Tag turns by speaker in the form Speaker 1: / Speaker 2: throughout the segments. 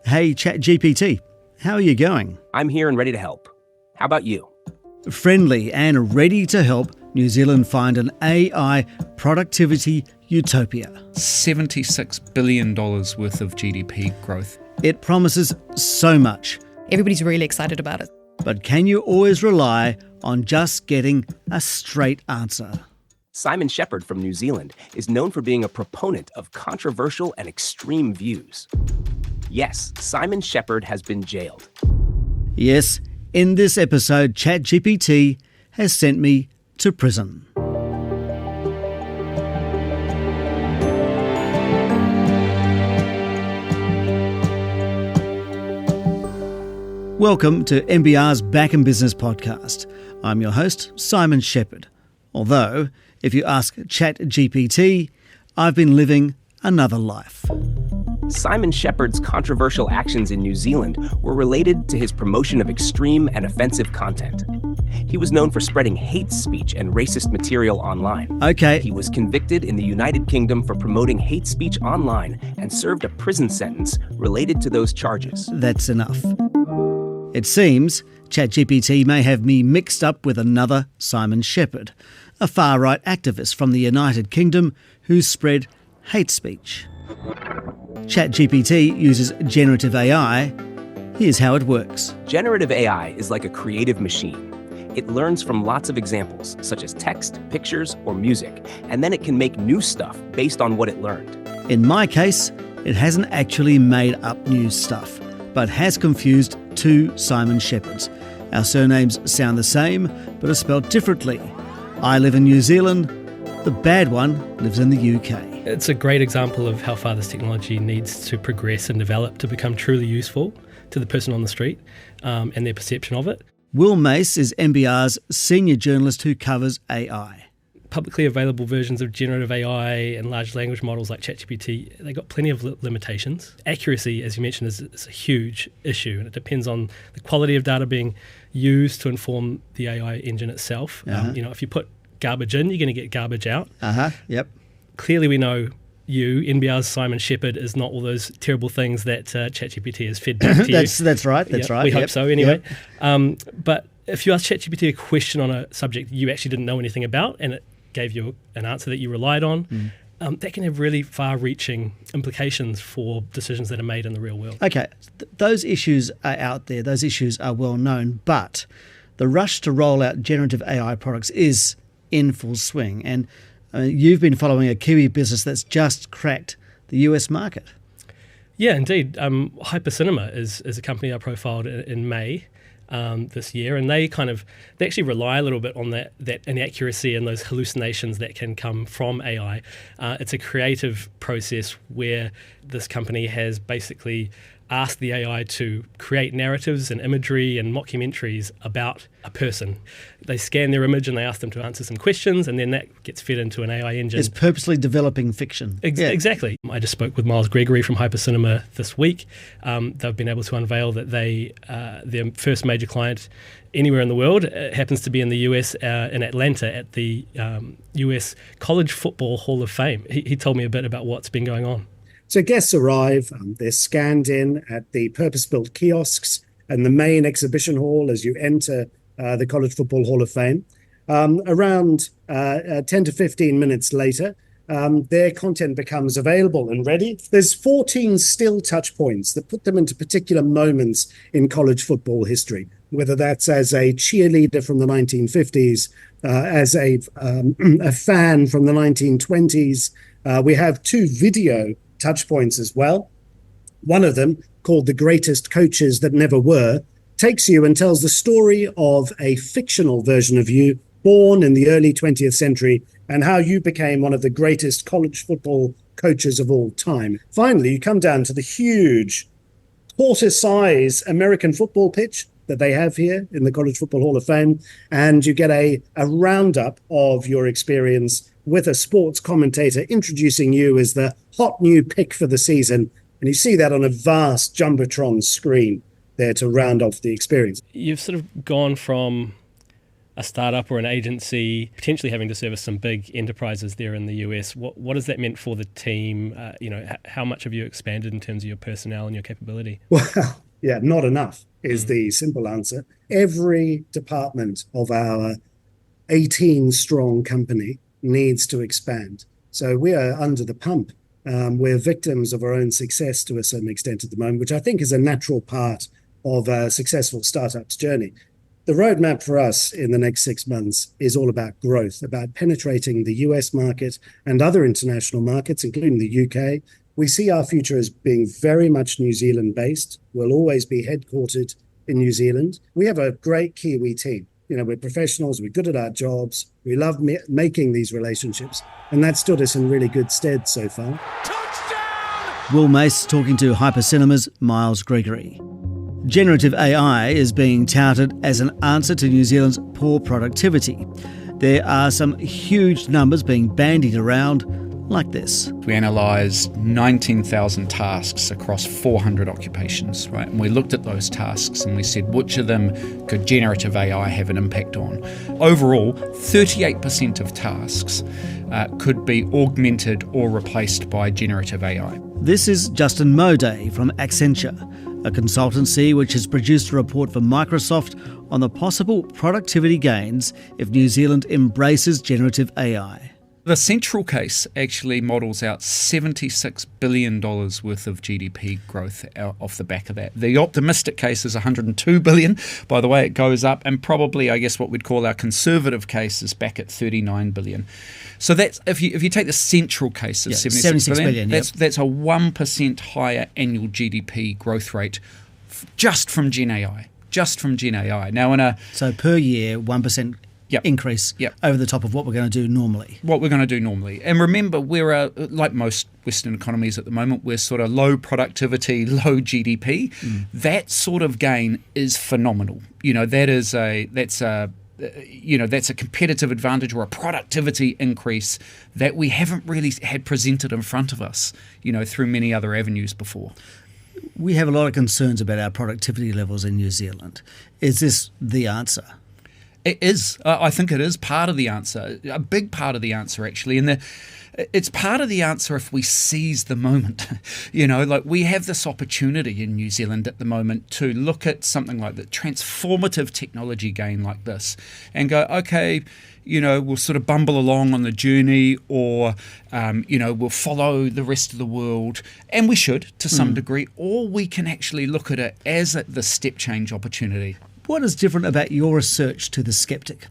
Speaker 1: Hey ChatGPT, how are you going?
Speaker 2: I'm here and ready to help. How about you?
Speaker 1: Friendly and ready to help New Zealand find an AI productivity utopia.
Speaker 3: $76 billion worth of GDP growth.
Speaker 1: It promises so much.
Speaker 4: Everybody's really excited about it.
Speaker 1: But can you always rely on just getting a straight answer?
Speaker 2: Simon Shepherd from New Zealand is known for being a proponent of controversial and extreme views. Yes, Simon Shepherd has been jailed.
Speaker 1: Yes, in this episode, ChatGPT has sent me to prison. Welcome to NBR's Back in Business podcast. I'm your host, Simon Shepherd. Although, if you ask ChatGPT, I've been living another life.
Speaker 2: Simon Shepherd's controversial actions in New Zealand were related to his promotion of extreme and offensive content. He was known for spreading hate speech and racist material online.
Speaker 1: Okay.
Speaker 2: He was convicted in the United Kingdom for promoting hate speech online and served a prison sentence related to those charges.
Speaker 1: That's enough. It seems ChatGPT may have me mixed up with another Simon Shepherd, a far-right activist from the United Kingdom who spread hate speech. ChatGPT uses generative AI. Here's how it works.
Speaker 2: Generative AI is like a creative machine. It learns from lots of examples, such as text, pictures, or music, and then it can make new stuff based on what it learned.
Speaker 1: In my case, it hasn't actually made up new stuff, but has confused two Simon Shepherds. Our surnames sound the same, but are spelled differently. I live in New Zealand. The bad one lives in the UK.
Speaker 5: It's a great example of how far this technology needs to progress and develop to become truly useful to the person on the street and their perception of it.
Speaker 1: Will Mace is NBR's senior journalist who covers AI.
Speaker 5: Publicly available versions of generative AI and large language models like ChatGPT, they've got plenty of limitations. Accuracy, as you mentioned, is a huge issue, and it depends on the quality of data being used to inform the AI engine itself. If you put garbage in, you're going to get garbage out.
Speaker 1: Yep.
Speaker 5: Clearly, we know NBR's Simon Shepherd is not all those terrible things that ChatGPT has fed back to you.
Speaker 1: That's right.
Speaker 5: We hope so, anyway. Yep. But if you ask ChatGPT a question on a subject you actually didn't know anything about, and it gave you an answer that you relied on, that can have really far-reaching implications for decisions that are made in the real world.
Speaker 1: Okay, those issues are out there. Those issues are well known, but the rush to roll out generative AI products is in full swing, and you've been following a Kiwi business that's just cracked the US market.
Speaker 5: Yeah, indeed. Hypercinema is a company I profiled in May this year, and they actually rely a little bit on that inaccuracy and those hallucinations that can come from AI. It's a creative process where this company has basically asked the AI to create narratives and imagery and mockumentaries about a person. They scan their image and they ask them to answer some questions, and then that gets fed into an AI engine.
Speaker 1: It's purposely developing fiction.
Speaker 5: Exactly. I just spoke with Miles Gregory from Hypercinema this week. They've been able to unveil that their first major client anywhere in the world happens to be in the US, in Atlanta, at the US College Football Hall of Fame. He told me a bit about what's been going on.
Speaker 6: So guests arrive, they're scanned in at the purpose-built kiosks and the main exhibition hall as you enter the College Football Hall of Fame. Around 10 to 15 minutes later, their content becomes available and ready. There's 14 still touch points that put them into particular moments in college football history, whether that's as a cheerleader from the 1950s, as a fan from the 1920s. We have two video touch points as well. One of them, called The Greatest Coaches That Never Were, takes you and tells the story of a fictional version of you born in the early 20th century and how you became one of the greatest college football coaches of all time. Finally, you come down to the huge quarter-size American football pitch that they have here in the College Football Hall of Fame, and you get a roundup of your experience with a sports commentator introducing you as the hot new pick for the season. And you see that on a vast Jumbotron screen there to round off the experience.
Speaker 5: You've sort of gone from a startup or an agency, potentially having to service some big enterprises there in the US. What has that meant for the team? How much have you expanded in terms of your personnel and your capability?
Speaker 6: Well, yeah, not enough is the simple answer. Every department of our 18-strong company needs to expand. So we are under the pump. We're victims of our own success to a certain extent at the moment, which I think is a natural part of a successful startup's journey. The roadmap for us in the next 6 months is all about growth, about penetrating the US market and other international markets, including the UK. We see our future as being very much New Zealand-based. We'll always be headquartered in New Zealand. We have a great Kiwi team. We're professionals, we're good at our jobs, we love making these relationships, and that stood us in really good stead so far.
Speaker 1: Will Mace talking to Hypercinema's Miles Gregory. Generative AI is being touted as an answer to New Zealand's poor productivity. There are some huge numbers being bandied around like this.
Speaker 3: We analysed 19,000 tasks across 400 occupations, right? And we looked at those tasks and we said, which of them could generative AI have an impact on? Overall, 38% of tasks could be augmented or replaced by generative AI.
Speaker 1: This is Justin Moday from Accenture, a consultancy which has produced a report for Microsoft on the possible productivity gains if New Zealand embraces generative AI.
Speaker 3: The central case actually models out $76 billion worth of GDP growth off the back of that. The optimistic case is $102 billion. By the way, it goes up, and probably, I guess, what we'd call our conservative case is back at $39 billion. So that's if you take the central case of 76 billion, that's a 1% higher annual GDP growth rate just from Gen AI. Now,
Speaker 1: so per year, 1%. Increase over the top of what we're going to do normally. And remember, we're, like most Western economies at the moment, we're sort of low productivity, low GDP. That sort of gain is phenomenal. That's a competitive advantage or a productivity increase that we haven't really had presented in front of us, through many other avenues before. We have a lot of concerns about our productivity levels in New Zealand. Is this the answer?
Speaker 3: It is. I think it is part of the answer, a big part of the answer, actually. And it's part of the answer if we seize the moment. We have this opportunity in New Zealand at the moment to look at something like the transformative technology gain like this and go, okay, we'll sort of bumble along on the journey, or, we'll follow the rest of the world, and we should to some degree, or we can actually look at it as the step change opportunity.
Speaker 1: What is different about your research to the skeptic?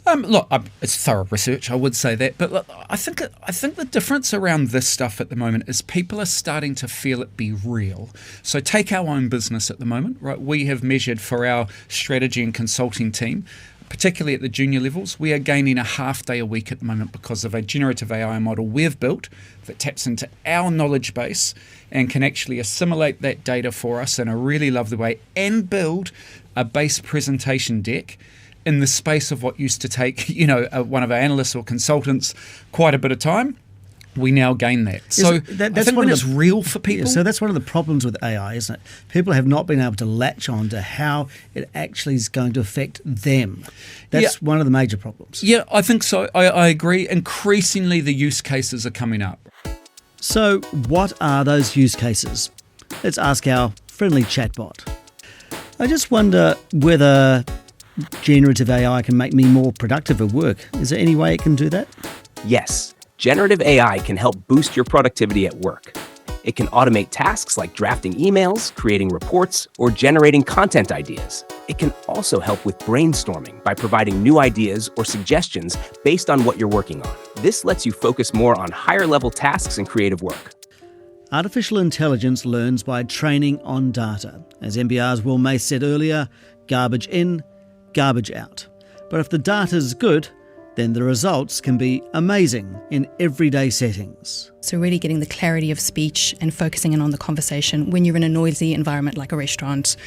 Speaker 3: It's thorough research, I would say that. But look, I think the difference around this stuff at the moment is people are starting to feel it be real. So take our own business at the moment, right? We have measured for our strategy and consulting team, particularly at the junior levels, we are gaining a half day a week at the moment because of a generative AI model we've built that taps into our knowledge base and can actually assimilate that data for us in a really lovely way and build a base presentation deck in the space of what used to take, one of our analysts or consultants quite a bit of time. We now gain that. So that's I think when it's real for people.
Speaker 1: Yeah, so that's one of the problems with AI, isn't it? People have not been able to latch on to how it actually is going to affect them. That's one of the major problems.
Speaker 3: Yeah, I think so. I agree. Increasingly, the use cases are coming up.
Speaker 1: So what are those use cases? Let's ask our friendly chatbot. I just wonder whether generative AI can make me more productive at work. Is there any way it can do that?
Speaker 2: Yes. Generative AI can help boost your productivity at work. It can automate tasks like drafting emails, creating reports, or generating content ideas. It can also help with brainstorming by providing new ideas or suggestions based on what you're working on. This lets you focus more on higher-level tasks and creative work.
Speaker 1: Artificial intelligence learns by training on data. As NBR's Will Mace said earlier, garbage in, garbage out. But if the data is good, then the results can be amazing in everyday settings.
Speaker 4: So really getting the clarity of speech and focusing in on the conversation when you're in a noisy environment like a restaurant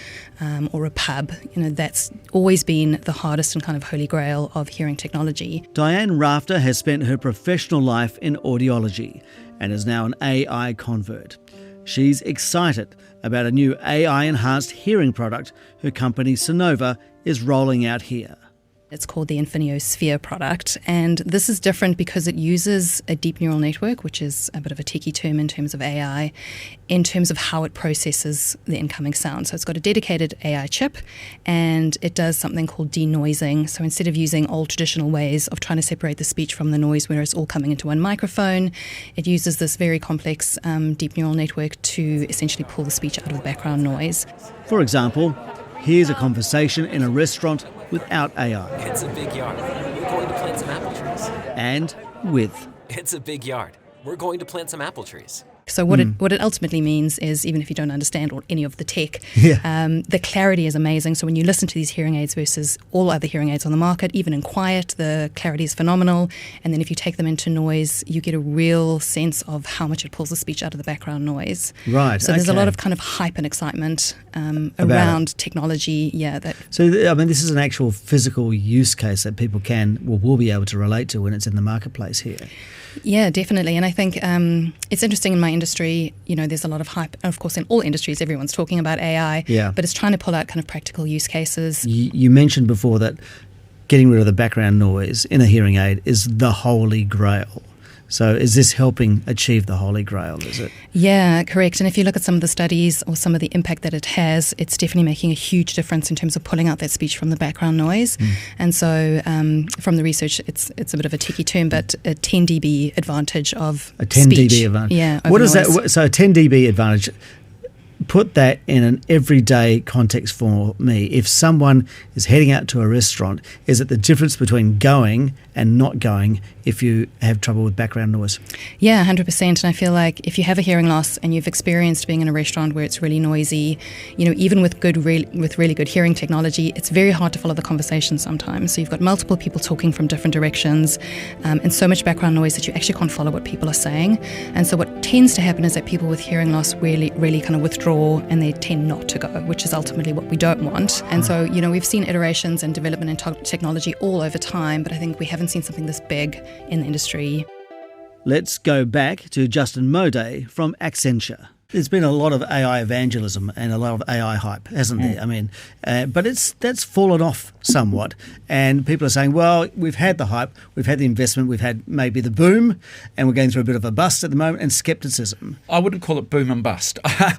Speaker 4: or a pub. That's always been the hardest and kind of holy grail of hearing technology.
Speaker 1: Diane Rafter has spent her professional life in audiology and is now an AI convert. She's excited about a new AI-enhanced hearing product her company Sonova is rolling out here.
Speaker 4: It's called the Infinio Sphere product, and this is different because it uses a deep neural network, which is a bit of a techie term in terms of AI, in terms of how it processes the incoming sound. So it's got a dedicated AI chip, and it does something called denoising. So instead of using old traditional ways of trying to separate the speech from the noise where it's all coming into one microphone, it uses this very complex deep neural network to essentially pull the speech out of the background noise.
Speaker 1: For example, here's a conversation in a restaurant without AI.
Speaker 7: It's a big yard. We're going to plant some apple trees.
Speaker 1: And with.
Speaker 7: It's a big yard. We're going to plant some apple trees.
Speaker 4: So what it ultimately means is, even if you don't understand any of the tech, the clarity is amazing. So when you listen to these hearing aids versus all other hearing aids on the market, even in quiet, the clarity is phenomenal. And then if you take them into noise, you get a real sense of how much it pulls the speech out of the background noise.
Speaker 1: Right.
Speaker 4: So there's a lot of kind of hype and excitement around technology.
Speaker 1: So this is an actual physical use case that people will be able to relate to when it's in the marketplace here.
Speaker 4: Yeah, definitely. And I think it's interesting in my industry, there's a lot of hype. And of course, in all industries, everyone's talking about AI, but it's trying to pull out kind of practical use cases.
Speaker 1: You mentioned before that getting rid of the background noise in a hearing aid is the holy grail. So is this helping achieve the holy grail, is it?
Speaker 4: Yeah, correct. And if you look at some of the studies or some of the impact that it has, it's definitely making a huge difference in terms of pulling out that speech from the background noise. And so from the research, it's a bit of a techie term, but a 10 dB advantage of
Speaker 1: a 10
Speaker 4: speech.
Speaker 1: dB advantage.
Speaker 4: Yeah.
Speaker 1: What is that? So a 10 dB advantage, put that in an everyday context for me. If someone is heading out to a restaurant, is it the difference between going and not going if you have trouble with background noise?
Speaker 4: Yeah, 100%. And I feel like if you have a hearing loss and you've experienced being in a restaurant where it's really noisy, even with really good hearing technology, it's very hard to follow the conversation sometimes. So you've got multiple people talking from different directions, and so much background noise that you actually can't follow what people are saying. And so what tends to happen is that people with hearing loss really kind of withdraw, and they tend not to go, which is ultimately what we don't want. And so, we've seen iterations and development in technology all over time, but I think we haven't seen something this big in the industry.
Speaker 1: Let's go back to Justin Moday from Accenture. There's been a lot of AI evangelism and a lot of AI hype, hasn't there? I mean, but that's fallen off somewhat. And people are saying, well, we've had the hype, we've had the investment, we've had maybe the boom, and we're going through a bit of a bust at the moment, and skepticism.
Speaker 3: I wouldn't call it boom and bust.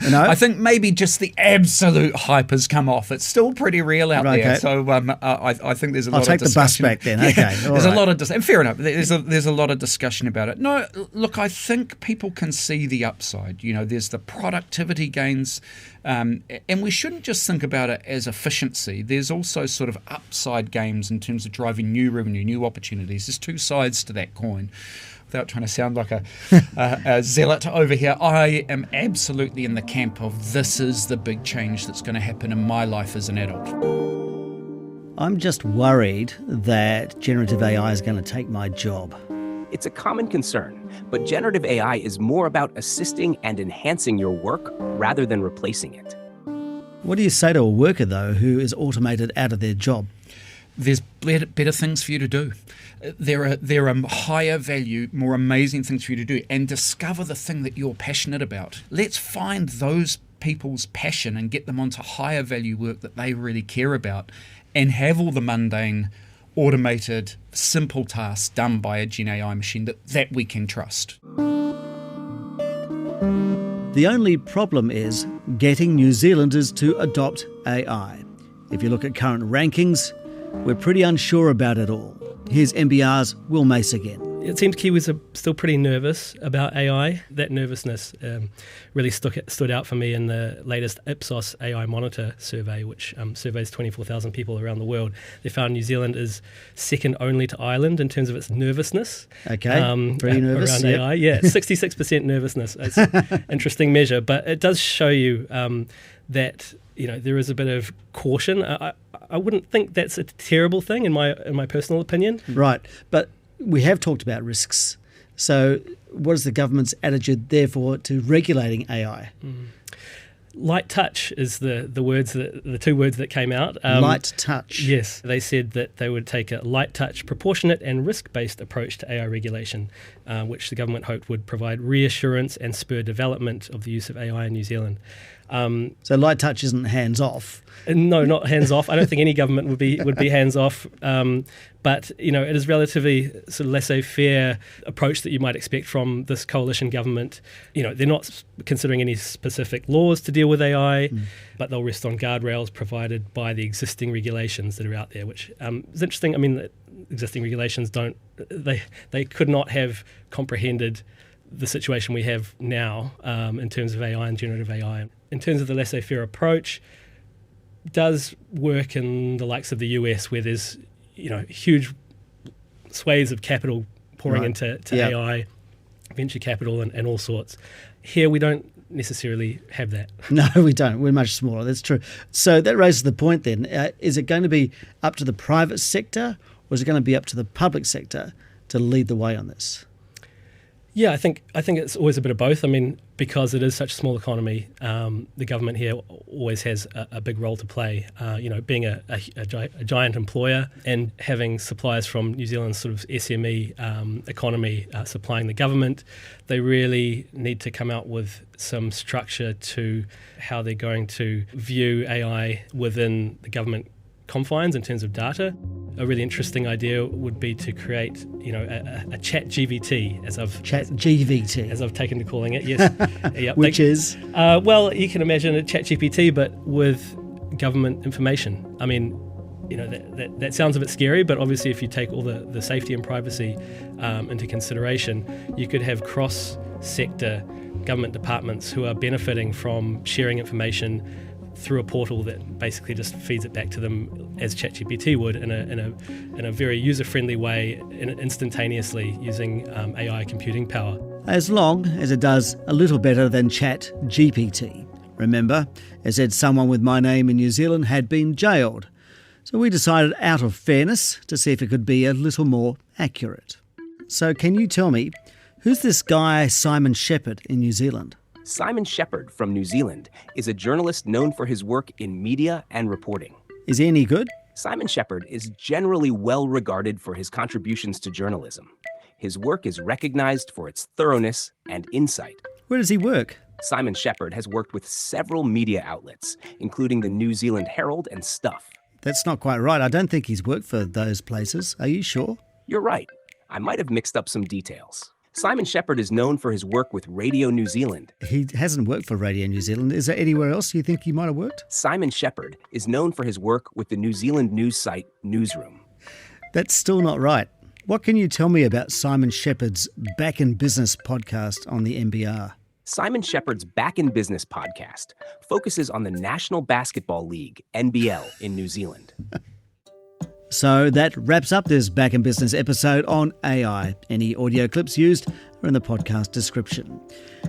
Speaker 1: No?
Speaker 3: I think maybe just the absolute hype has come off. It's still pretty real out there.
Speaker 1: Okay.
Speaker 3: So I think there's a lot of discussion.
Speaker 1: I'll take the bus back then. Okay.
Speaker 3: There's a lot of discussion. Fair enough. There's a lot of discussion about it. No, look, I think people can see the upside. There's the productivity gains, and we shouldn't just think about it as efficiency. There's also sort of upside gains in terms of driving new revenue, new opportunities. There's two sides to that coin. Without trying to sound like a zealot over here, I am absolutely in the camp of this is the big change that's going to happen in my life as an adult.
Speaker 1: I'm just worried that generative AI is going to take my job.
Speaker 2: It's a common concern, but generative AI is more about assisting and enhancing your work rather than replacing it.
Speaker 1: What do you say to a worker, though, who is automated out of their job?
Speaker 3: There's better things for you to do. There are higher value, more amazing things for you to do, and discover the thing that you're passionate about. Let's find those people's passion and get them onto higher value work that they really care about, and have all the mundane, automated, simple tasks done by a Gen AI machine that we can trust.
Speaker 1: The only problem is getting New Zealanders to adopt AI. If you look at current rankings, we're pretty unsure about it all. Here's NBR's Will Mace again.
Speaker 5: It seems Kiwis are still pretty nervous about AI. That nervousness really stood out for me in the latest Ipsos AI Monitor survey, which surveys 24,000 people around the world. They found New Zealand is second only to Ireland in terms of its nervousness.
Speaker 1: Okay, pretty nervous.
Speaker 5: Around AI, yeah, 66% nervousness. It's an interesting measure, but it does show you that there is a bit of caution. I wouldn't think that's a terrible thing in my personal opinion.
Speaker 1: Right, but we have talked about risks. So what is the government's attitude, therefore, to regulating AI?
Speaker 5: Light touch is the two words that came out.
Speaker 1: Light touch.
Speaker 5: Yes, they said that they would take a light touch, proportionate and risk-based approach to AI regulation. which the government hoped would provide reassurance and spur development of the use of AI in New Zealand.
Speaker 1: So light touch isn't hands off.
Speaker 5: No, not hands off. I don't think any government would be hands off. But it is relatively sort of laissez-faire approach that you might expect from this coalition government. They're not considering any specific laws to deal with AI, but they'll rest on guardrails provided by the existing regulations that are out there, which is interesting. I mean, the existing regulations they could not have comprehended the situation we have now in terms of AI and generative AI. In terms of the laissez-faire approach, does work in the likes of the US, where there's huge swathes of capital pouring into AI, venture capital and all sorts. Here we don't necessarily have that.
Speaker 1: No, we don't. We're much smaller. That's true. So that raises the point then. Is it going to be up to the private sector, or is it going to be up to the public sector to lead the way on this?
Speaker 5: Yeah, I think it's always a bit of both. I mean, because it is such a small economy, the government here always has a big role to play. Being a giant employer and having suppliers from New Zealand's sort of SME economy supplying the government, they really need to come out with some structure to how they're going to view AI within the government confines in terms of data. A really interesting idea would be to create, a chat GVT, as I've taken to calling it. Yes,
Speaker 1: which is
Speaker 5: well, you can imagine a chat GPT, but with government information. I mean, that sounds a bit scary, but obviously, if you take all the safety and privacy into consideration, you could have cross-sector government departments who are benefiting from sharing information through a portal that basically just feeds it back to them as ChatGPT would in a very user-friendly way, instantaneously using AI computing power.
Speaker 1: As long as it does a little better than ChatGPT. Remember, it said someone with my name in New Zealand had been jailed. So we decided, out of fairness, to see if it could be a little more accurate. So can you tell me, who's this guy Simon Shepherd in New Zealand?
Speaker 2: Simon Shepherd from New Zealand is a journalist known for his work in media and reporting.
Speaker 1: Is he any good?
Speaker 2: Simon Shepherd is generally well regarded for his contributions to journalism. His work is recognized for its thoroughness and insight.
Speaker 1: Where does he work?
Speaker 2: Simon Shepherd has worked with several media outlets, including the New Zealand Herald and Stuff.
Speaker 1: That's not quite right. I don't think he's worked for those places. Are you sure?
Speaker 2: You're right. I might have mixed up some details. Simon Shepherd is known for his work with Radio New Zealand.
Speaker 1: He hasn't worked for Radio New Zealand. Is there anywhere else you think he might have worked?
Speaker 2: Simon Shepherd is known for his work with the New Zealand news site Newsroom.
Speaker 1: That's still not right. What can you tell me about Simon Shepherd's Back in Business podcast on the NBR?
Speaker 2: Simon Shepherd's Back in Business podcast focuses on the National Basketball League, NBL, in New Zealand.
Speaker 1: So that wraps up this Back in Business episode on AI. Any audio clips used are in the podcast description.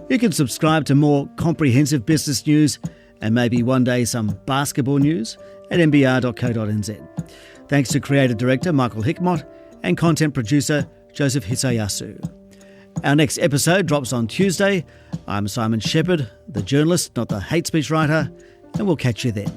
Speaker 1: You can subscribe to more comprehensive business news and maybe one day some basketball news at nbr.co.nz. Thanks to Creative Director Michael Hickmott and Content Producer Joseph Hisayasu. Our next episode drops on Tuesday. I'm Simon Shepherd, the journalist, not the hate speech writer, and we'll catch you then.